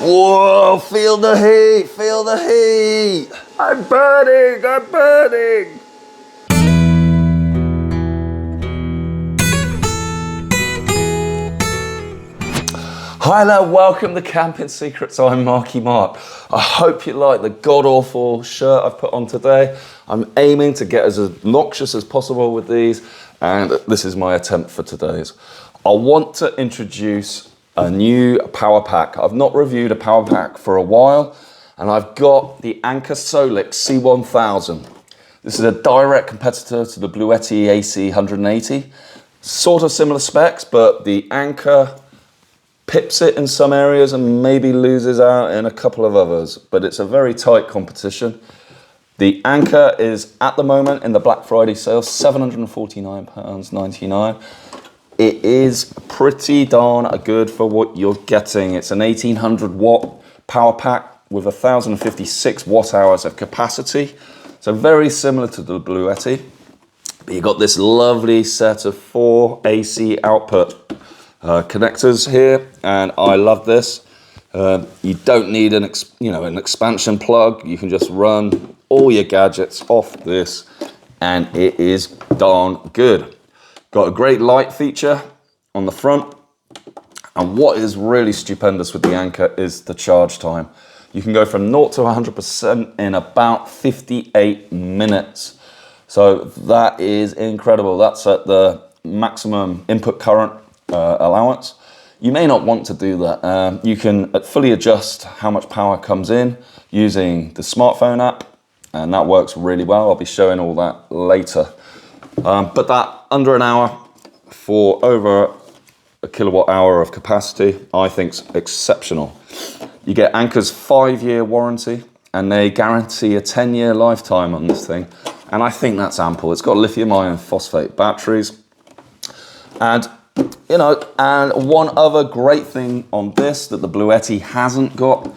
Whoa, feel the heat, feel the heat. I'm burning, I'm burning. Hi there, welcome to Camping Secrets. I'm Marky Mark. I hope you like the god-awful shirt I've put on today. I'm aiming to get as obnoxious as possible with these, and this is my attempt for today's. I want to introduce a new power pack. I've not reviewed a power pack for a while, and I've got the Anker Solix C1000. This is a direct competitor to the Bluetti AC 180. Sort of similar specs, but the Anker pips it in some areas and maybe loses out in a couple of others, but it's a very tight competition. The Anker is at the moment in the Black Friday sale, £749.99. It is pretty darn good for what you're getting. It's an 1800 watt power pack with 1056 watt hours of capacity. So very similar to the Bluetti. But you've got this lovely set of 4 AC output connectors here, and I love this. You don't need an expansion plug. You can just run all your gadgets off this, and it is darn good. Got a great light feature on the front, and what is really stupendous with the Anker is the charge time. You can go from 0 to 100% in about 58 minutes. So that is incredible. That's at the maximum input current allowance. You may not want to do that. You can fully adjust how much power comes in using the smartphone app, and that works really well. I'll be showing all that later. But that under an hour for over a kilowatt hour of capacity, I think is exceptional. You get Anker's 5-year warranty, and they guarantee a 10-year lifetime on this thing. And I think that's ample. It's got lithium iron phosphate batteries. And and one other great thing on this that the Bluetti hasn't got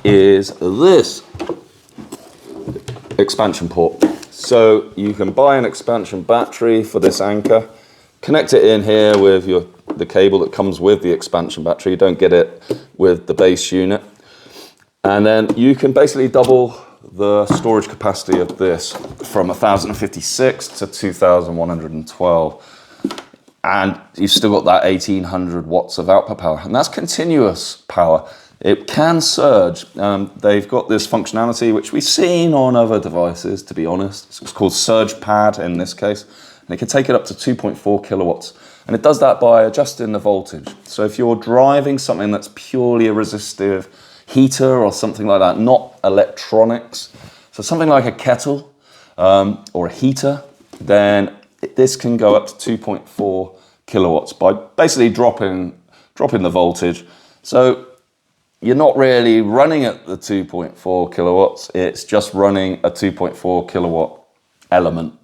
is this expansion port. So you can buy an expansion battery for this Anker, connect it in here with the cable that comes with the expansion battery. You don't get it with the base unit. And then you can basically double the storage capacity of this from 1056 to 2112. And you've still got that 1800 watts of output power, and that's continuous power. It can surge. They've got this functionality which we've seen on other devices, to be honest. It's called Surge Pad in this case, and it can take it up to 2.4 kilowatts. And it does that by adjusting the voltage. So if you're driving something that's purely a resistive heater or something like that, not electronics, so something like a kettle or a heater, then this can go up to 2.4 kilowatts by basically dropping the voltage. So you're not really running at the 2.4 kilowatts, it's just running a 2.4 kilowatt element,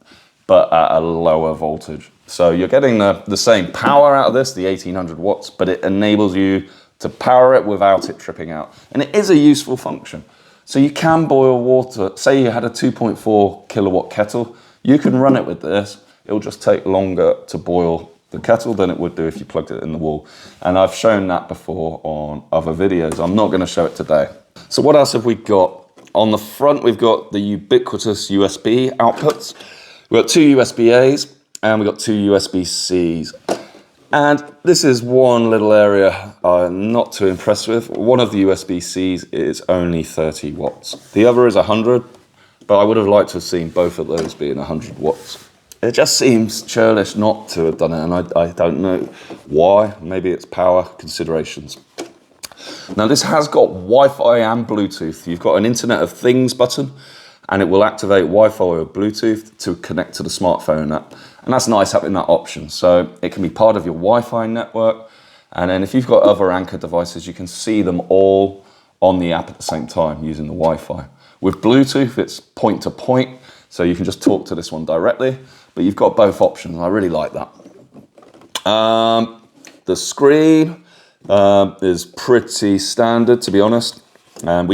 but at a lower voltage. So you're getting the same power out of this, the 1800 watts, but it enables you to power it without it tripping out. And it is a useful function. So you can boil water. Say you had a 2.4 kilowatt kettle, you can run it with this. It'll just take longer to boil the kettle than it would do if you plugged it in the wall. And I've shown that before on other videos. I'm not going to show it today. So what else have we got? On the front, we've got the ubiquitous USB outputs. We've got 2 USB-As and we've got 2 USB-Cs. And this is one little area I'm not too impressed with. One of the USB-Cs is only 30 watts. The other is 100, but I would have liked to have seen both of those being 100 watts. It just seems churlish not to have done it, and I don't know why. Maybe it's power considerations. Now this has got Wi-Fi and Bluetooth. You've got an Internet of Things button, and it will activate Wi-Fi or Bluetooth to connect to the smartphone app. And that's nice having that option. So it can be part of your Wi-Fi network, and then if you've got other Anker devices, you can see them all on the app at the same time using the Wi-Fi. With Bluetooth, it's point to point, so you can just talk to this one directly. But you've got both options, and I really like that. The screen is pretty standard, to be honest. And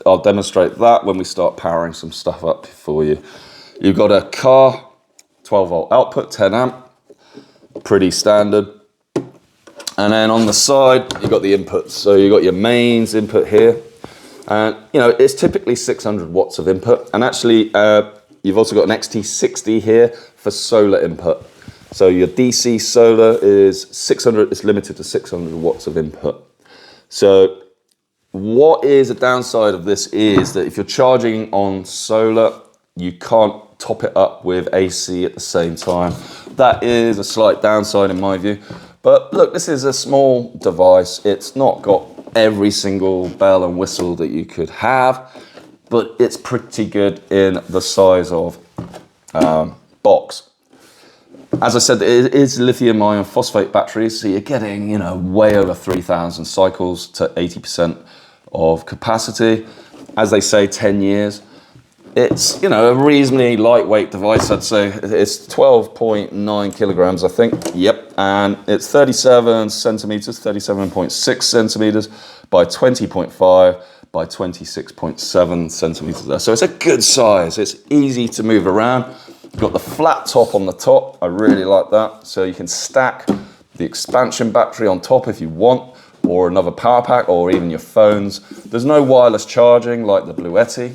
I'll demonstrate that when we start powering some stuff up for you. You've got a car 12 volt output, 10 amp, pretty standard. And then on the side, you've got the inputs. So you've got your mains input here. And it's typically 600 watts of input. And actually, you've also got an XT60 here for solar input. So your DC solar is 600, it's limited to 600 watts of input. So what is a downside of this is that if you're charging on solar, you can't top it up with AC at the same time. That is a slight downside in my view. But look, this is a small device. It's not got every single bell and whistle that you could have, but it's pretty good in the size of box. As I said, it is lithium iron phosphate batteries, so you're getting, way over 3,000 cycles to 80% of capacity. As they say, 10 years. It's, a reasonably lightweight device, I'd say. It's 12.9 kilograms, I think. Yep. And it's 37 centimeters, 37.6 centimeters by 20.5 by 26.7 centimeters there. So it's a good size. It's easy to move around. You've got the flat top on the top. I really like that. So you can stack the expansion battery on top if you want, or another power pack, or even your phones. There's no wireless charging like the Bluetti.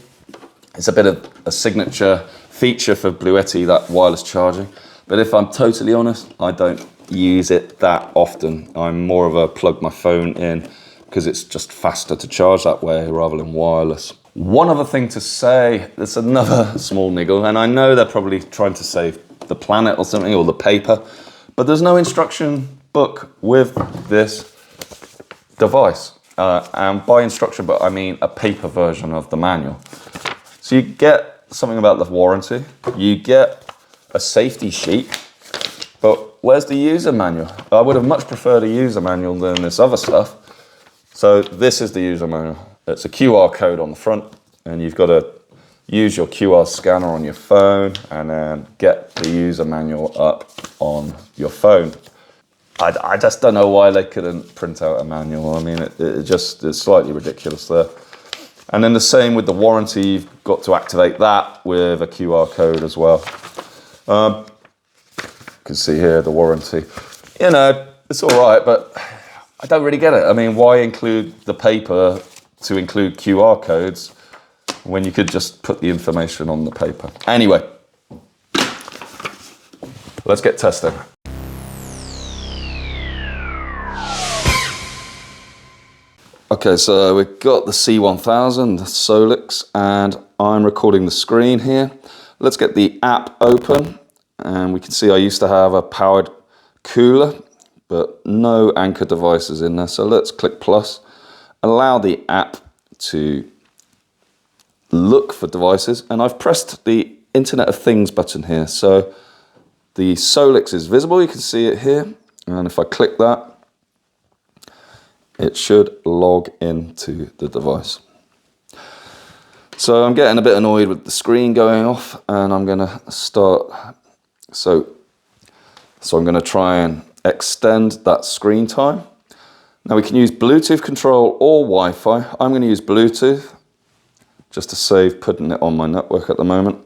It's a bit of a signature feature for Bluetti, that wireless charging. But if I'm totally honest, I don't use it that often. I'm more of a plug my phone in because it's just faster to charge that way rather than wireless. One other thing to say, there's another small niggle, and I know they're probably trying to save the planet or something, or the paper, but there's no instruction book with this device. And by instruction book, I mean a paper version of the manual. So you get something about the warranty, you get a safety sheet, but where's the user manual? I would have much preferred a user manual than this other stuff. So this is the user manual. It's a QR code on the front, and you've got to use your QR scanner on your phone and then get the user manual up on your phone. I just don't know why they couldn't print out a manual. I mean, it's slightly ridiculous there. And then the same with the warranty, you've got to activate that with a QR code as well. You can see here the warranty. It's all right, but I don't really get it. I mean, why include the paper to include QR codes when you could just put the information on the paper? Anyway, let's get testing. Okay, so we've got the C1000 Solix, and I'm recording the screen here. Let's get the app open, and we can see I used to have a powered cooler, but no Anker devices in there. So let's click plus, allow the app to look for devices, and I've pressed the Internet of Things button here. So the Solix is visible, you can see it here, and if I click that, it should log into the device. So I'm getting a bit annoyed with the screen going off, and I'm gonna start, so I'm gonna try and extend that screen time. Now we can use Bluetooth control or Wi-Fi. I'm gonna use Bluetooth just to save putting it on my network at the moment.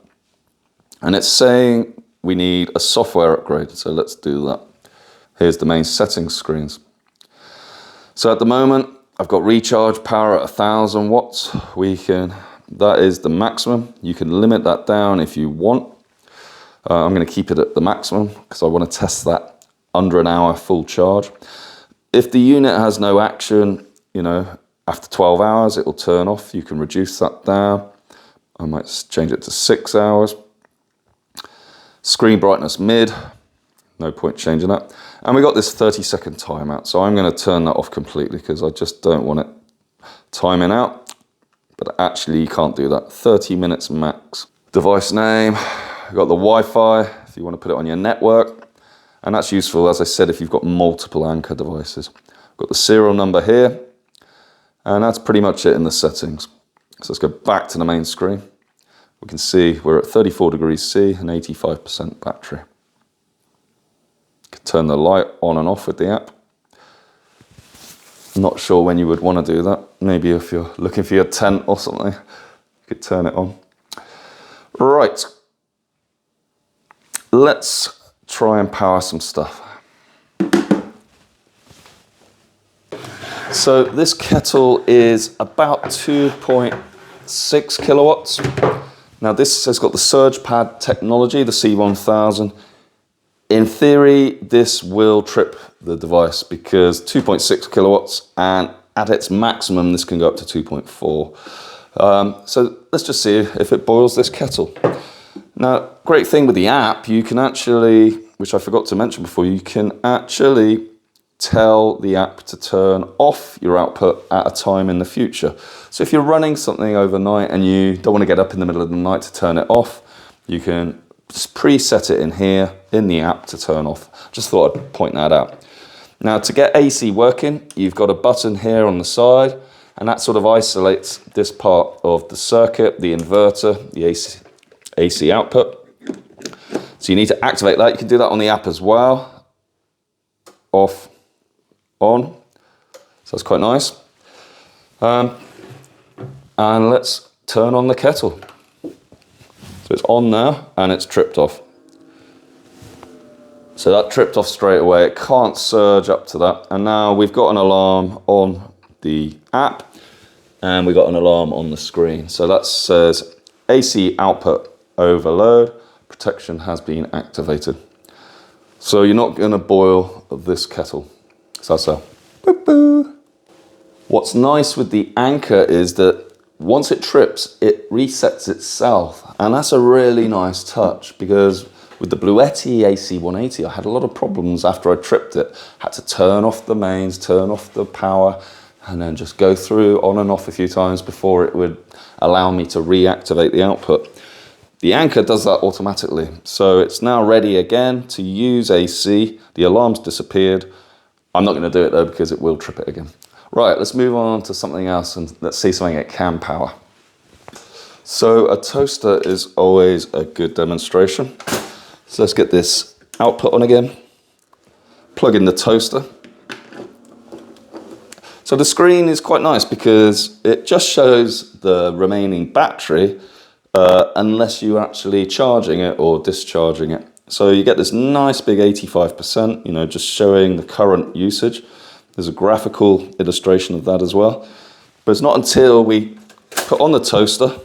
And it's saying we need a software upgrade, so let's do that. Here's the main settings screens. So at the moment, I've got recharge power at 1,000 watts. That is the maximum. You can limit that down if you want. I'm going to keep it at the maximum because I want to test that under an hour full charge. If the unit has no action, after 12 hours, it will turn off. You can reduce that down. I might change it to 6 hours. Screen brightness mid. No point changing that. And we got this 30-second timeout. So I'm going to turn that off completely because I just don't want it timing out. But actually you can't do that. 30 minutes max. Device name. You've got the Wi-Fi if you want to put it on your network. And that's useful, as I said, if you've got multiple Anker devices. Got the serial number here. And that's pretty much it in the settings. So let's go back to the main screen. We can see we're at 34 degrees C and 85% battery. Turn the light on and off with the app. Not sure when you would want to do that. Maybe if you're looking for your tent or something, you could turn it on. Right. Let's try and power some stuff. So this kettle is about 2.6 kilowatts. Now this has got the surge pad technology, the C1000. In theory, this will trip the device because 2.6 kilowatts, and at its maximum, this can go up to 2.4. So let's just see if it boils this kettle. Now, great thing with the app, you can actually, which I forgot to mention before, you can actually tell the app to turn off your output at a time in the future. So if you're running something overnight and you don't want to get up in the middle of the night to turn it off, you can just preset it in here in the app to turn off. Just thought I'd point that out. Now to get AC working, you've got a button here on the side, and that sort of isolates this part of the circuit, the inverter, the AC output. So you need to activate that. You can do that on the app as well. Off, on. So that's quite nice. And let's turn on the kettle. So it's on now and it's tripped off. So that tripped off straight away. It can't surge up to that. And now we've got an alarm on the app and we've got an alarm on the screen. So that says AC output overload, protection has been activated. So you're not going to boil this kettle. So that's a boo-boo. What's nice with the Anker is that once it trips, it resets itself. And that's a really nice touch because with the Bluetti AC180, I had a lot of problems after I tripped it. Had to turn off the mains, turn off the power, and then just go through on and off a few times before it would allow me to reactivate the output. The Anker does that automatically. So it's now ready again to use AC. The alarm's disappeared. I'm not going to do it though because it will trip it again. Right, let's move on to something else and let's see something it can power. So a toaster is always a good demonstration. So let's get this output on again. Plug in the toaster. So the screen is quite nice because it just shows the remaining battery unless you're actually charging it or discharging it. So you get this nice big 85%, just showing the current usage. There's a graphical illustration of that as well. But it's not until we put on the toaster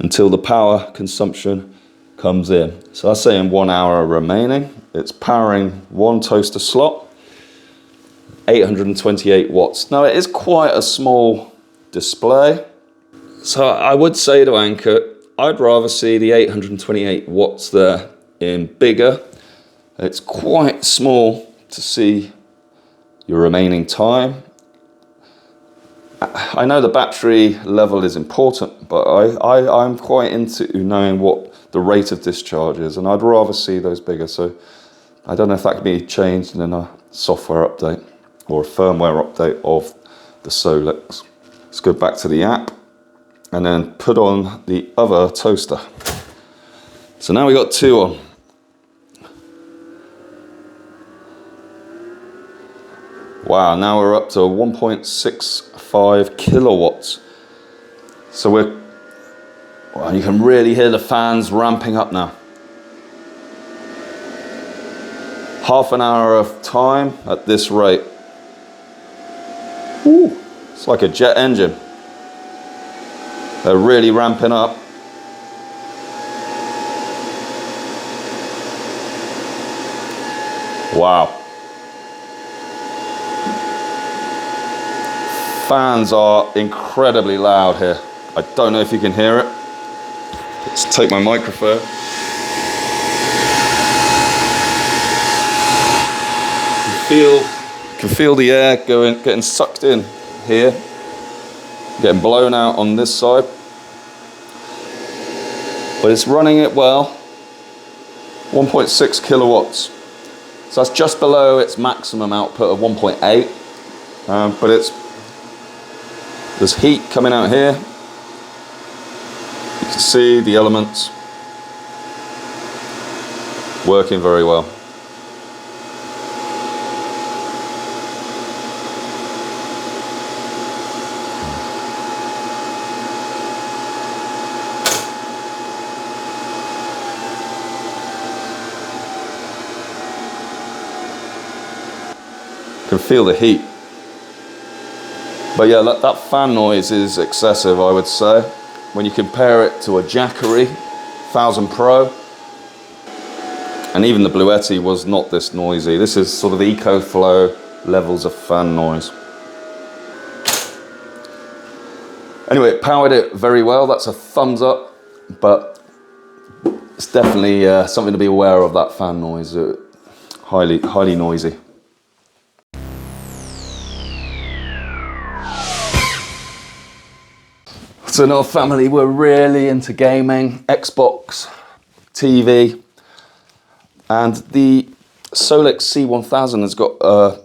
until the power consumption comes in. So that's saying 1 hour remaining. It's powering one toaster slot, 828 watts. Now it is quite a small display. So I would say to Anker, I'd rather see the 828 watts there in bigger. It's quite small to see your remaining time. I know the battery level is important, but I'm quite into knowing what the rate of discharge is, and I'd rather see those bigger. So I don't know if that can be changed in a software update or a firmware update of the Solix. Let's go back to the app and then put on the other toaster. So now we got two on. Wow, now we're up to 1.65 kilowatts. So you can really hear the fans ramping up now. Half an hour of time at this rate. Ooh, it's like a jet engine. They're really ramping up. Wow. Fans are incredibly loud here. I don't know if you can hear it. Let's take my microphone. You can feel the air getting sucked in here, getting blown out on this side. But it's running it well. 1.6 kilowatts. So that's just below its maximum output of 1.8. But there's heat coming out here. You can see the elements working very well. feel the heat. But yeah, that fan noise is excessive, I would say. When you compare it to a Jackery 1000 Pro, and even the Bluetti was not this noisy. This is sort of EcoFlow levels of fan noise. Anyway, it powered it very well. That's a thumbs up, but it's definitely something to be aware of, that fan noise. Highly noisy. So in our family, we're really into gaming, Xbox, TV, and the Solix C1000 has got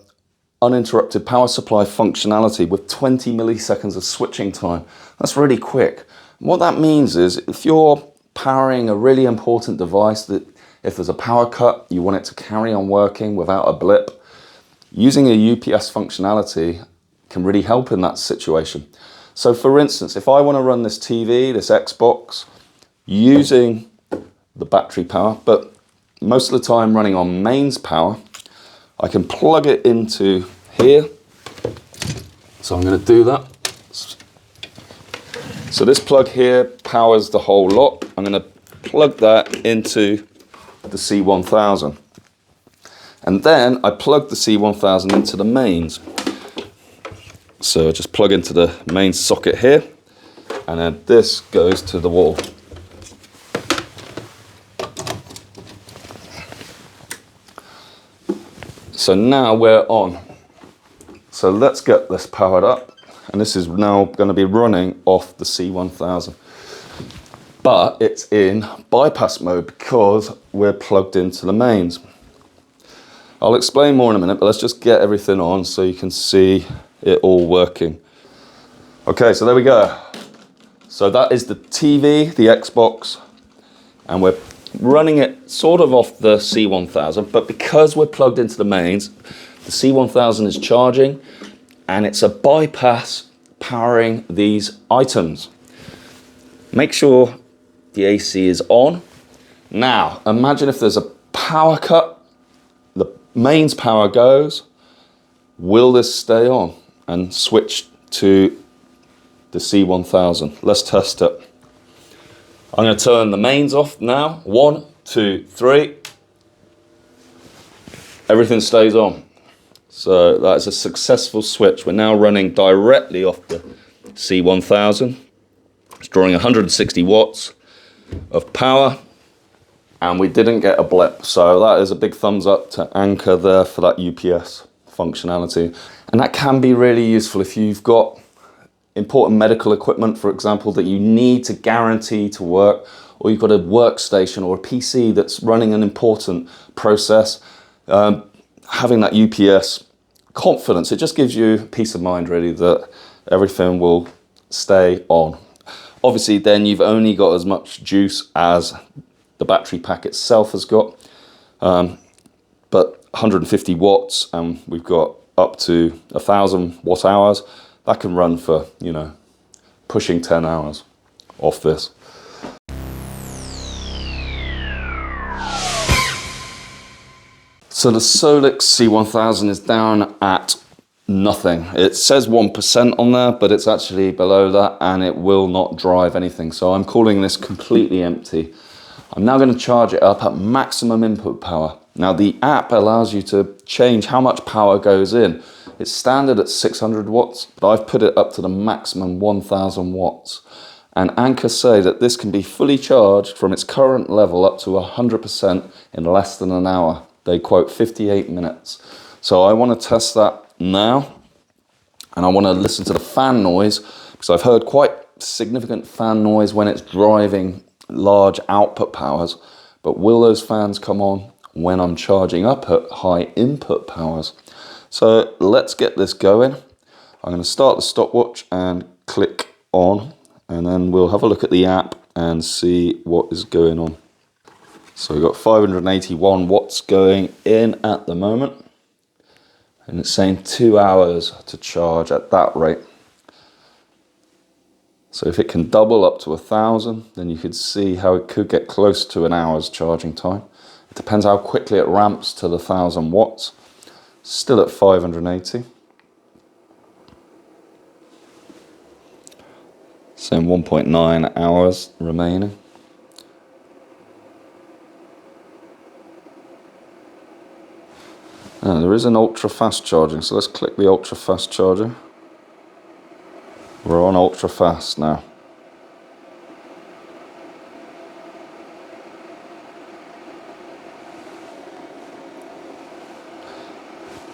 uninterrupted power supply functionality with 20 milliseconds of switching time. That's really quick. What that means is if you're powering a really important device, that if there's a power cut, you want it to carry on working without a blip, using a UPS functionality can really help in that situation. So for instance, if I want to run this TV, this Xbox, using the battery power, but most of the time running on mains power, I can plug it into here. So I'm going to do that. So this plug here powers the whole lot. I'm going to plug that into the C1000. And then I plug the C1000 into the mains. So I just plug into the main socket here, and then this goes to the wall. So now we're on. So let's get this powered up. And this is now going to be running off the C1000. But it's in bypass mode because we're plugged into the mains. I'll explain more in a minute, but let's just get everything on so you can see it all working. Okay, so there we go. So that is the TV, the Xbox, and we're running it sort of off the C1000, but because we're plugged into the mains, the C1000 is charging and it's a bypass powering these items. Make sure the AC is on. Now, imagine if there's a power cut, the mains power goes, will this stay on and switch to the C1000? Let's test it. I'm going to turn the mains off now. 1, 2, 3. Everything stays on. So that is a successful switch. We're now running directly off the C1000. It's drawing 160 watts of power, and we didn't get a blip. So that is a big thumbs up to Anker there for that UPS functionality. And that can be really useful if you've got important medical equipment, for example, that you need to guarantee to work, or you've got a workstation or a PC that's running an important process. Having that UPS confidence, it just gives you peace of mind really that everything will stay on. Obviously then you've only got as much juice as the battery pack itself has got, but 150 watts, and we've got up to 1000 watt hours. That can run for, you know, pushing 10 hours off this. So the Solix C1000 is down at nothing. It says 1% on there, but it's actually below that and it will not drive anything. So I'm calling this completely empty. I'm now going to charge it up at maximum input power. Now the app allows you to change how much power goes in. It's standard at 600 watts, but I've put it up to the maximum 1000 watts. And Anker say that this can be fully charged from its current level up to 100% in less than an hour. They quote 58 minutes. So I want to test that now, and I want to listen to the fan noise, because I've heard quite significant fan noise when it's driving large output powers, but will those fans come on when I'm charging up at high input powers? So let's get this going. I'm going to start the stopwatch and click on, and then we'll have a look at the app and see what is going on. So we've got 581 watts going in at the moment, and it's saying 2 hours to charge at that rate. So if it can double up to 1000, then you could see how it could get close to an hour's charging time. It depends how quickly it ramps to the 1000 watts. Still at 580. So 1.9 hours remaining. There is an ultra fast charging, so let's click the ultra fast charger. We're on ultra fast now.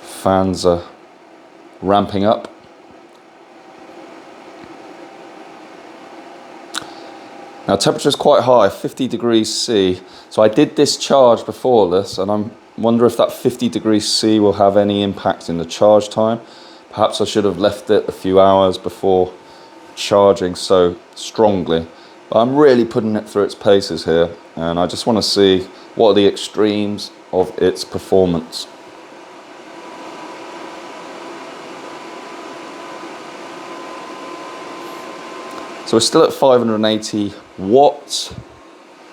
Fans are ramping up. Now temperature is quite high, 50 degrees C. So I did discharge before this, and I wonder if that 50 degrees C will have any impact in the charge time. Perhaps I should have left it a few hours before charging so strongly. But I'm really putting it through its paces here, and I just want to see what are the extremes of its performance. So we're still at 580 watts,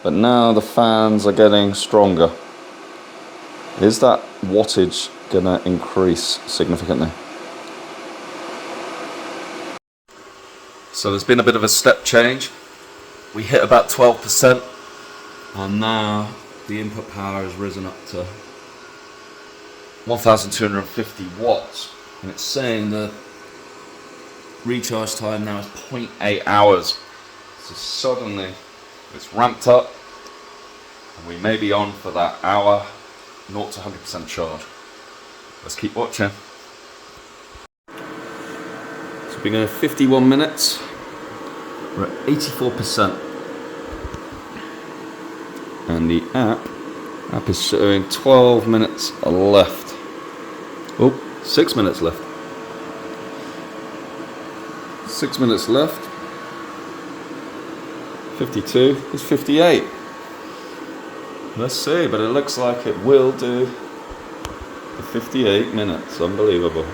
but now the fans are getting stronger. Is that wattage going to increase significantly? So there's been a bit of a step change. We hit about 12%, and now the input power has risen up to 1,250 watts, and it's saying the recharge time now is 0.8 hours. So suddenly it's ramped up, and we may be on for that hour 0 to 100% charge. Let's keep watching. So we've been going 51 minutes. We're at 84%. And the app is showing 12 minutes left. Oh, 6 minutes left. 6 minutes left. 52 is 58. Let's see, but it looks like it will do the 58 minutes. Unbelievable.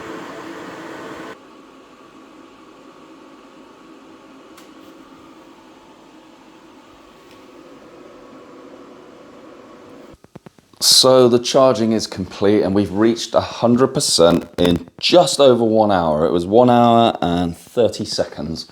So the charging is complete, and we've reached 100% in just over 1 hour. It was 1 hour and 30 seconds.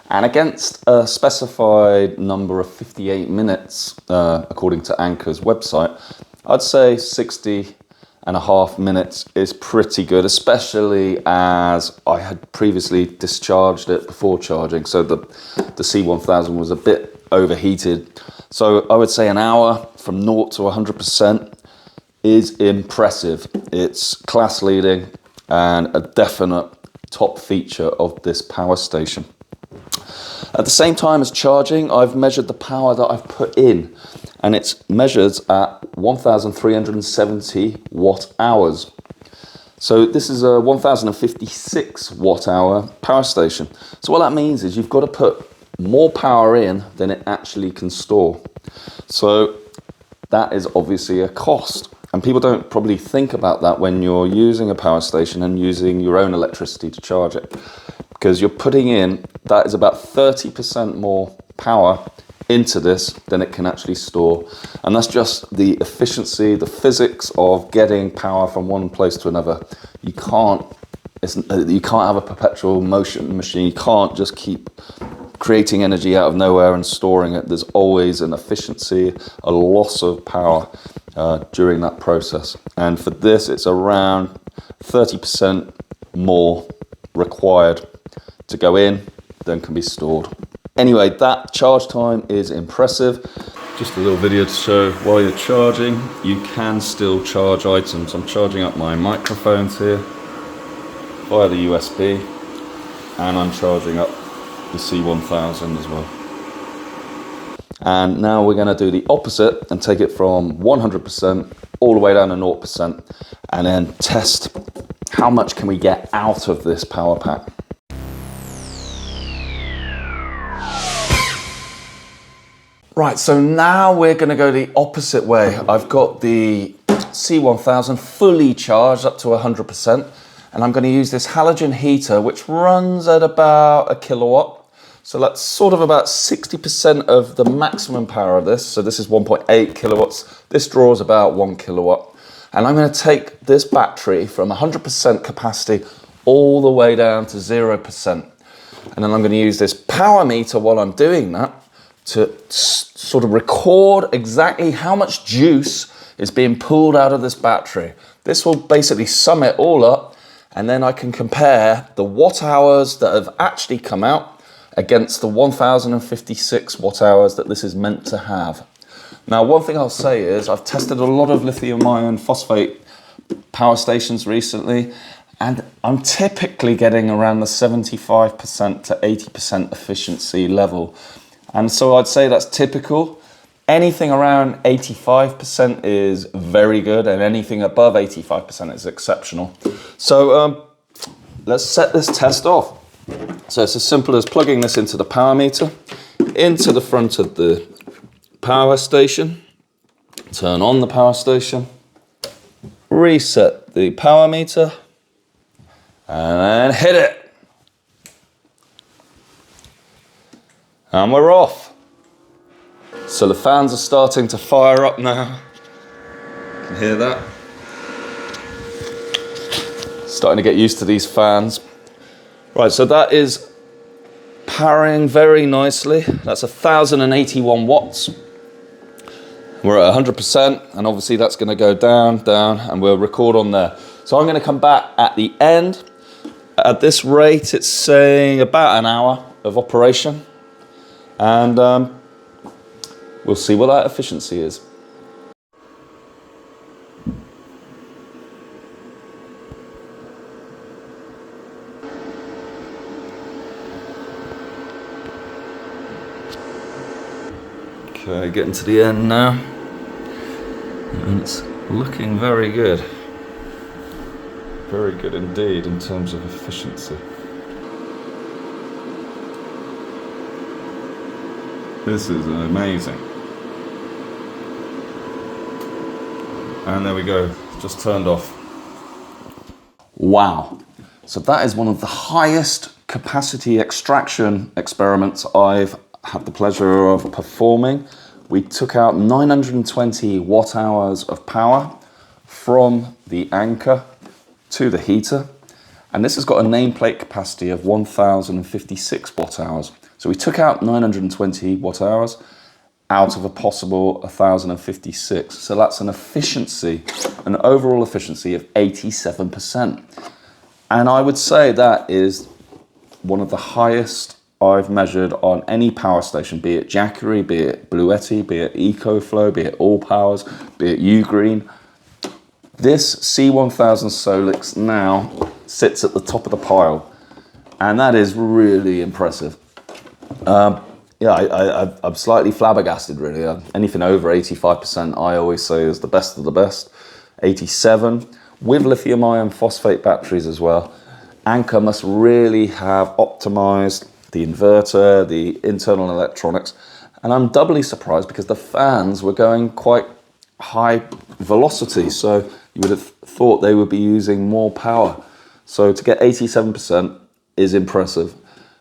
And against a specified number of 58 minutes, according to Anker's website, I'd say 60.5 minutes is pretty good, especially as I had previously discharged it before charging. So the C1000 was a bit overheated. So I would say an hour from 0 to 100% is impressive. It's class leading and a definite top feature of this power station. At the same time as charging, I've measured the power that I've put in, and it's measured at 1,370 watt hours. So this is a 1,056 watt hour power station. So what that means is you've got to put more power in than it actually can store. So that is obviously a cost. And people don't probably think about that when you're using a power station and using your own electricity to charge it. Because you're putting in, that is about 30% more power into this than it can actually store. And that's just the efficiency, the physics of getting power from one place to another. You can't have a perpetual motion machine. You can't just keep creating energy out of nowhere and storing it. There's always an efficiency, a loss of power during that process. And for this, it's around 30% more required to go in than can be stored. Anyway, that charge time is impressive. Just a little video to show while you're charging, you can still charge items. I'm charging up my microphones here via the USB, and I'm charging up the C1000 as well. And now we're going to do the opposite and take it from 100% all the way down to 0%, and then test how much can we get out of this power pack. Right, so now we're going to go the opposite way. I've got the C1000 fully charged up to 100%, and I'm going to use this halogen heater, which runs at about 1 kilowatt. So that's sort of about 60% of the maximum power of this. So this is 1.8 kilowatts. This draws about 1 kilowatt. And I'm going to take this battery from 100% capacity all the way down to 0%. And then I'm going to use this power meter while I'm doing that to sort of record exactly how much juice is being pulled out of this battery. This will basically sum it all up, and then I can compare the watt hours that have actually come out against the 1056 watt hours that this is meant to have. Now, one thing I'll say is I've tested a lot of lithium iron phosphate power stations recently, and I'm typically getting around the 75% to 80% efficiency level. And so I'd say that's typical. Anything around 85% is very good, and anything above 85% is exceptional. So let's set this test off. So it's as simple as plugging this into the power meter, into the front of the power station, turn on the power station, reset the power meter, and hit it. And we're off. So the fans are starting to fire up now. You can hear that? Starting to get used to these fans. Right, so that is powering very nicely. That's 1081 watts. We're at 100%, and obviously that's going to go down, down, and we'll record on there. So I'm going to come back at the end. At this rate, it's saying about an hour of operation, and we'll see what that efficiency is. Okay, getting to the end now, and it's looking very good. Very good indeed in terms of efficiency. This is amazing. And there we go, just turned off. Wow. So that is one of the highest capacity extraction experiments I've had the pleasure of performing. We took out 920 watt hours of power from the Anker to the heater, and this has got a nameplate capacity of 1056 watt hours. So we took out 920 watt hours out of a possible 1056. So that's an efficiency, an overall efficiency of 87%. And I would say that is one of the highest I've measured on any power station, be it Jackery, be it Bluetti, be it EcoFlow, be it All Powers, be it Ugreen. This C1000 Solix now sits at the top of the pile, and that is really impressive. Yeah, I'm slightly flabbergasted, really. Anything over 85%, I always say, is the best of the best. 87, with lithium iron phosphate batteries as well. Anker must really have optimized the inverter, the internal electronics, and I'm doubly surprised because the fans were going quite high velocity, so you would have thought they would be using more power. So to get 87% is impressive.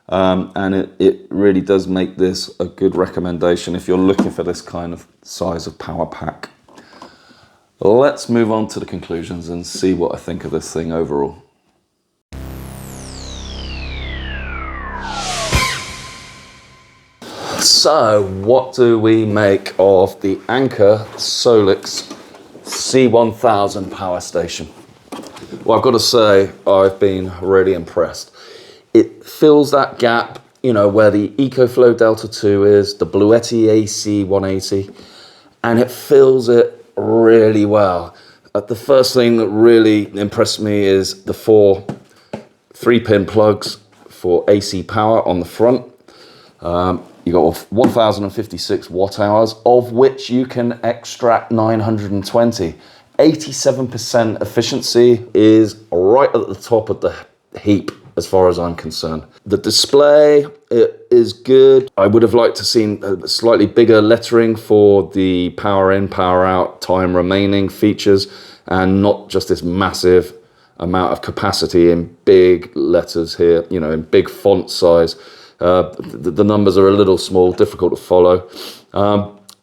And it really does make this a good recommendation if you're looking for this kind of size of power pack. Let's move on to the conclusions and see what I think of this thing overall. So what do we make of the Anker Solix C1000 power station? Well, I've got to say, I've been really impressed. It fills that gap, you know, where the EcoFlow Delta 2 is, the Bluetti AC 180, and it fills it really well. The first thing that really impressed me is the 4 3-pin plugs for AC power on the front. You got 1056 watt hours, of which you can extract 920. 87% efficiency is right at the top of the heap as far as I'm concerned. The display is good. I would have liked to seen a slightly bigger lettering for the power in, power out, time remaining features, and not just this massive amount of capacity in big letters here, you know, in big font size. The numbers are a little small, difficult to follow.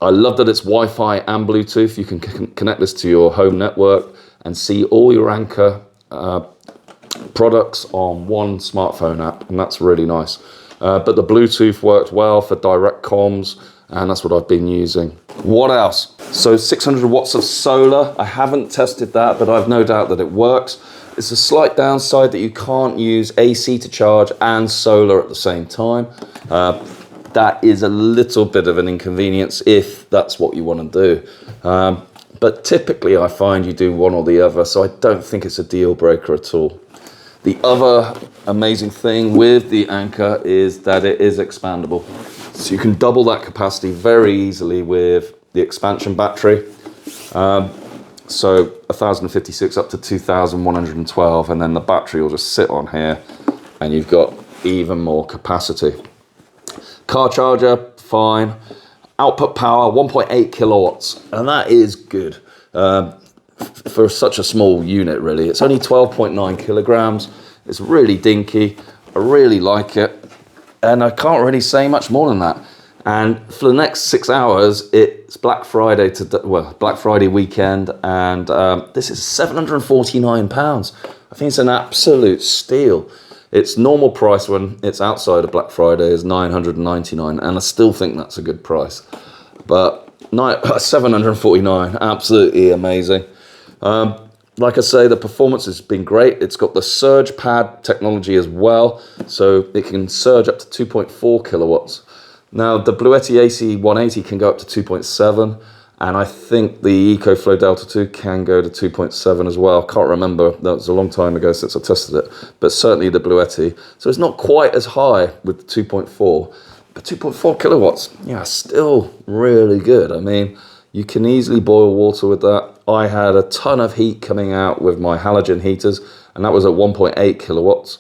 I love that it's Wi-Fi and Bluetooth. You can connect this to your home network and see all your Anker products on one smartphone app, and that's really nice. But the Bluetooth worked well for direct comms, and that's what I've been using. What else? So 600 watts of solar. I haven't tested that, but I've no doubt that it works. It's a slight downside that you can't use AC to charge and solar at the same time. That is a little bit of an inconvenience if that's what you want to do. But typically I find you do one or the other, so I don't think it's a deal breaker at all. The other amazing thing with the Anker is that it is expandable. So you can double that capacity very easily with the expansion battery. So 1056 up to 2112, and then the battery will just sit on here and you've got even more capacity. Car charger, fine. Output power, 1.8 kilowatts, and that is good for such a small unit, really. It's only 12.9 kilograms. It's really dinky. I really like it, and I can't really say much more than that. And for the next 6 hours, it's Black Friday Black Friday weekend, and this is £749. I think it's an absolute steal. Its normal price when it's outside of Black Friday is $999, and I still think that's a good price. But $749, absolutely amazing. Like I say, the performance has been great. It's got the surge pad technology as well, so it can surge up to 2.4 kilowatts. Now, the Bluetti AC180 can go up to 2.7, and I think the EcoFlow Delta 2 can go to 2.7 as well. Can't remember, that was a long time ago since I tested it, but certainly the Bluetti. So it's not quite as high with the 2.4, but 2.4 kilowatts, yeah, still really good. I mean, you can easily boil water with that. I had a ton of heat coming out with my halogen heaters, and that was at 1.8 kilowatts,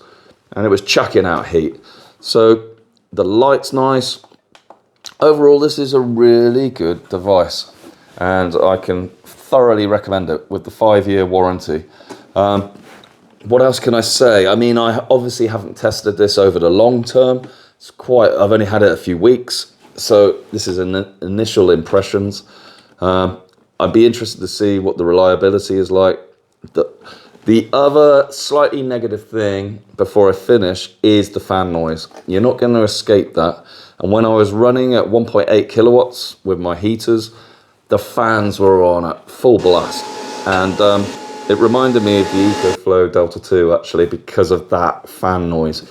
and it was chucking out heat. So the light's nice. Overall, this is a really good device, and I can thoroughly recommend it with the 5-year warranty. What else can I say? I mean, I obviously haven't tested this over the long term. I've only had it a few weeks, so this is initial impressions. I'd be interested to see what the reliability is like. The other slightly negative thing before I finish is the fan noise. You're not going to escape that. And when I was running at 1.8 kilowatts with my heaters, the fans were on at full blast. And it reminded me of the EcoFlow Delta 2 actually because of that fan noise.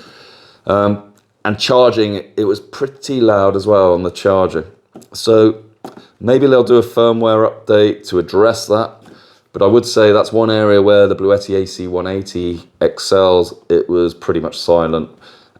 And charging, it was pretty loud as well on the charging. So maybe they'll do a firmware update to address that. But I would say that's one area where the Bluetti AC180 excels. It was pretty much silent.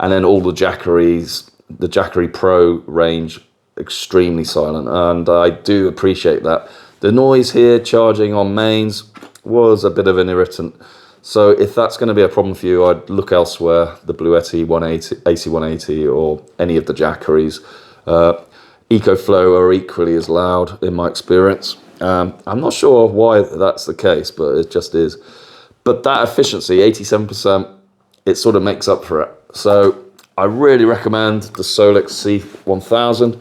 And then all the Jackeries, the Jackery Pro range, extremely silent. And I do appreciate that. The noise here charging on mains was a bit of an irritant. So if that's going to be a problem for you, I'd look elsewhere. The Bluetti AC180 or any of the Jackeries. EcoFlow are equally as loud in my experience. I'm not sure why that's the case, but it just is. But that efficiency, 87%, it sort of makes up for it. So I really recommend the Solix C1000.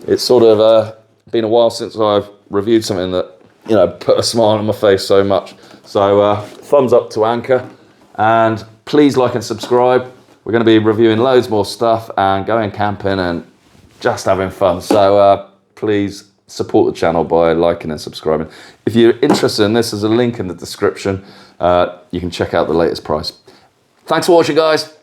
It's sort of been a while since I've reviewed something that, you know, put a smile on my face so much. So thumbs up to Anker, and please like and subscribe. We're going to be reviewing loads more stuff and going camping and just having fun. So please support the channel by liking and subscribing. If you're interested in this, there's a link in the description. You can check out the latest price. Thanks for watching, guys.